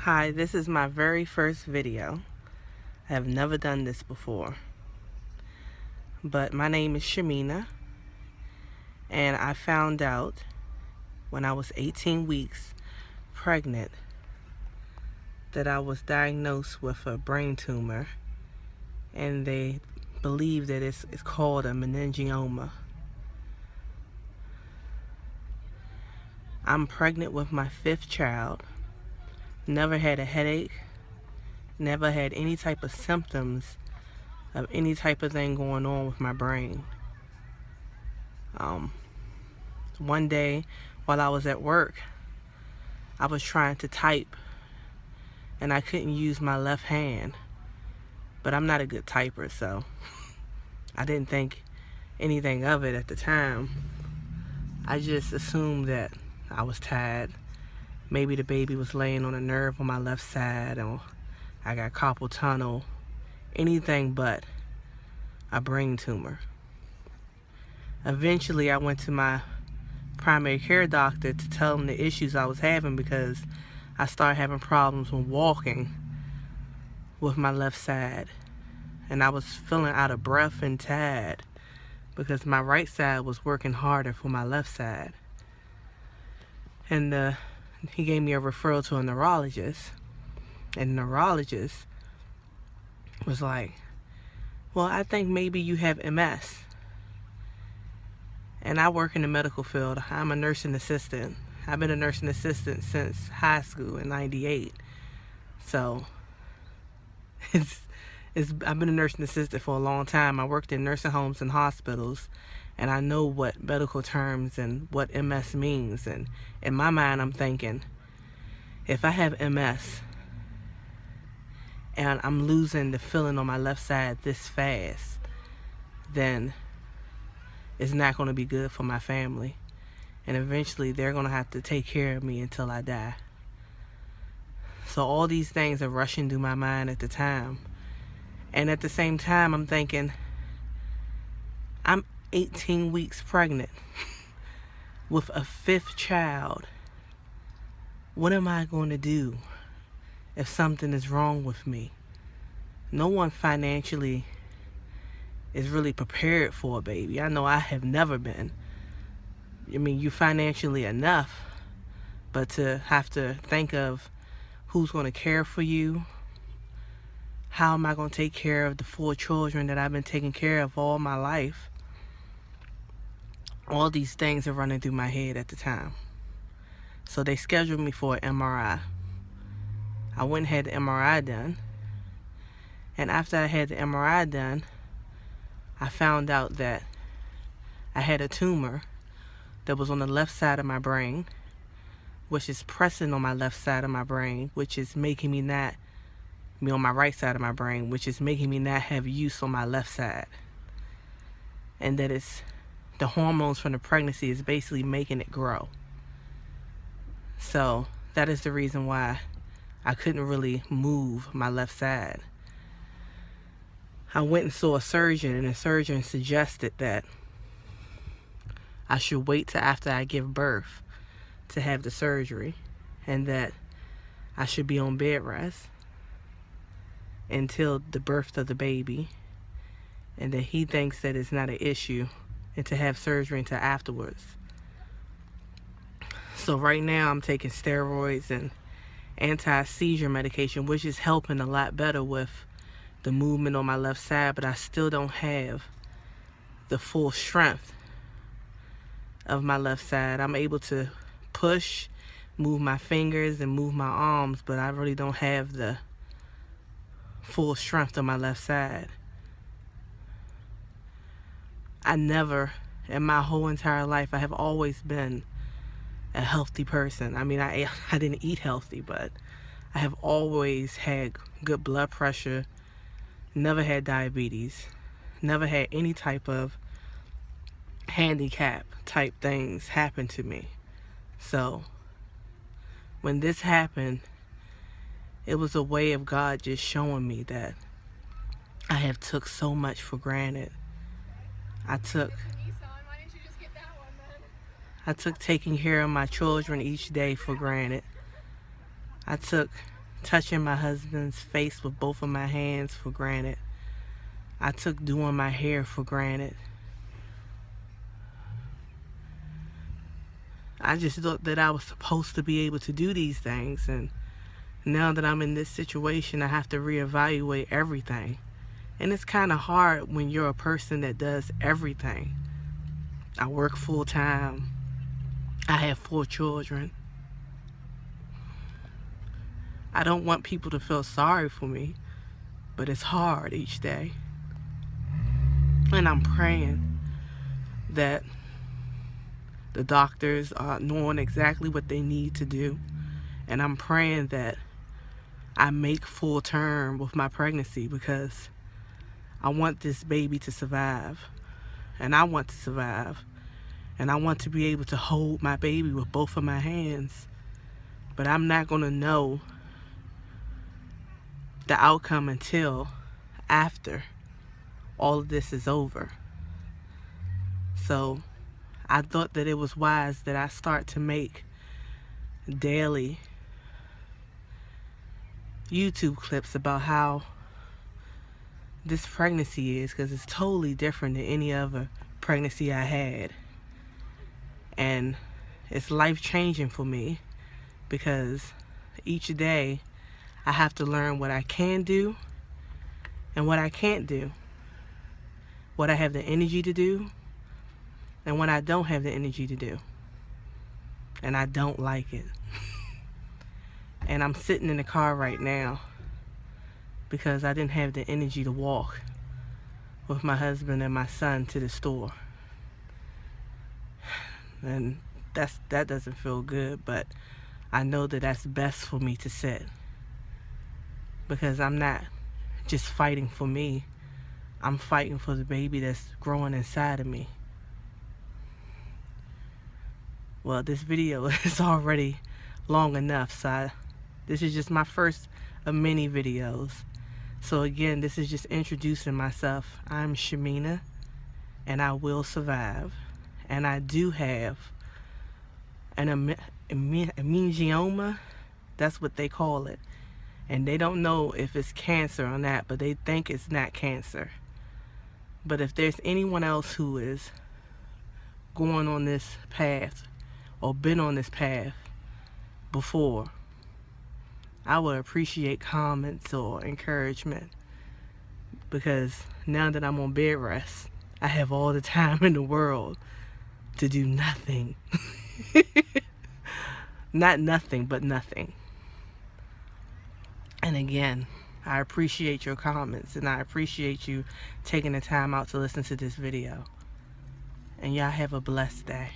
Hi, this is my very first video. I have never done this before. But my name is Shamina, and I found out when I was 18 weeks pregnant that I was diagnosed with a brain tumor, and they believe that it's called a meningioma. I'm pregnant with my 5th child. Never had a headache, never had any type of symptoms of any type of thing going on with my brain. One day while I was at work, I was trying to type and I couldn't use my left hand, but I'm not a good typer, so I didn't think anything of it at the time. I just assumed that I was tired. Maybe the baby was laying on a nerve on my left side, or I got carpal tunnel, anything but a brain tumor. Eventually, I went to my primary care doctor to tell him the issues I was having, because I started having problems with walking with my left side. And I was feeling out of breath and tired because my right side was working harder for my left side. And he gave me a referral to a neurologist. And the neurologist was like, well, I think maybe you have MS. And I work in the medical field. I'm a nursing assistant. I've been a nursing assistant since high school in '98. So I've been a nursing assistant for a long time. I worked in nursing homes and hospitals, and I know what medical terms and what MS means. And in my mind, I'm thinking, if I have MS and I'm losing the feeling on my left side this fast, then it's not going to be good for my family. And eventually they're going to have to take care of me until I die. So all these things are rushing through my mind at the time. And at the same time, I'm thinking, I'm 18 weeks pregnant with a 5th child. What am I going to do if something is wrong with me? No one financially is really prepared for a baby. I know I have never been. I mean, you financially enough, but to have to think of who's going to care for you, how am I going to take care of the 4 children that I've been taking care of all my life? All these things are running through my head at the time. So they scheduled me for an MRI. I went and had the MRI done. And after I had the MRI done, I found out that I had a tumor that was on the left side of my brain, which is pressing on my left side of my brain, which is making me not be on my right side of my brain, which is making me not have use on my left side. And that it's the hormones from the pregnancy is basically making it grow. So that is the reason why I couldn't really move my left side. I went and saw a surgeon, and the surgeon suggested that I should wait till after I give birth to have the surgery, and that I should be on bed rest until the birth of the baby, and that he thinks that it's not an issue, and to have surgery until afterwards. So right now I'm taking steroids and anti-seizure medication, which is helping a lot better with the movement on my left side, but I still don't have the full strength of my left side. I'm able to push, move my fingers and move my arms, but I really don't have the full strength of my left side. I never, in my whole entire life, I have always been a healthy person. I mean, I didn't eat healthy, but I have always had good blood pressure, never had diabetes, never had any type of handicap type things happen to me. So when this happened, it was a way of God just showing me that I have took so much for granted. I took taking care of my children each day for granted. I took touching my husband's face with both of my hands for granted. I took doing my hair for granted. I just thought that I was supposed to be able to do these things, and now that I'm in this situation, I have to reevaluate everything. And it's kind of hard when you're a person that does everything. I work full time. I have 4 children. I don't want people to feel sorry for me, but it's hard each day. And I'm praying that the doctors are knowing exactly what they need to do. And I'm praying that I make full term with my pregnancy, because I want this baby to survive. And I want to survive. And I want to be able to hold my baby with both of my hands. But I'm not going to know the outcome until after all of this is over. So I thought that it was wise that I start to make daily YouTube clips about how this pregnancy is, because it's totally different than any other pregnancy I had. And it's life-changing for me, because each day I have to learn what I can do and what I can't do, what I have the energy to do and what I don't have the energy to do. And I don't like it. And I'm sitting in the car right now because I didn't have the energy to walk with my husband and my son to the store. And that doesn't feel good, but I know that that's best for me to sit, because I'm not just fighting for me. I'm fighting for the baby that's growing inside of me. Well, this video is already long enough, so this is just my first of many videos. So again, this is just introducing myself. I'm Shamina, and I will survive. And I do have an Meningioma. That's what they call it. And they don't know if it's cancer or not, but they think it's not cancer. But if there's anyone else who is going on this path or been on this path before, I would appreciate comments or encouragement, because now that I'm on bed rest, I have all the time in the world to do nothing. Not nothing, but nothing. And again, I appreciate your comments, and I appreciate you taking the time out to listen to this video. And y'all have a blessed day.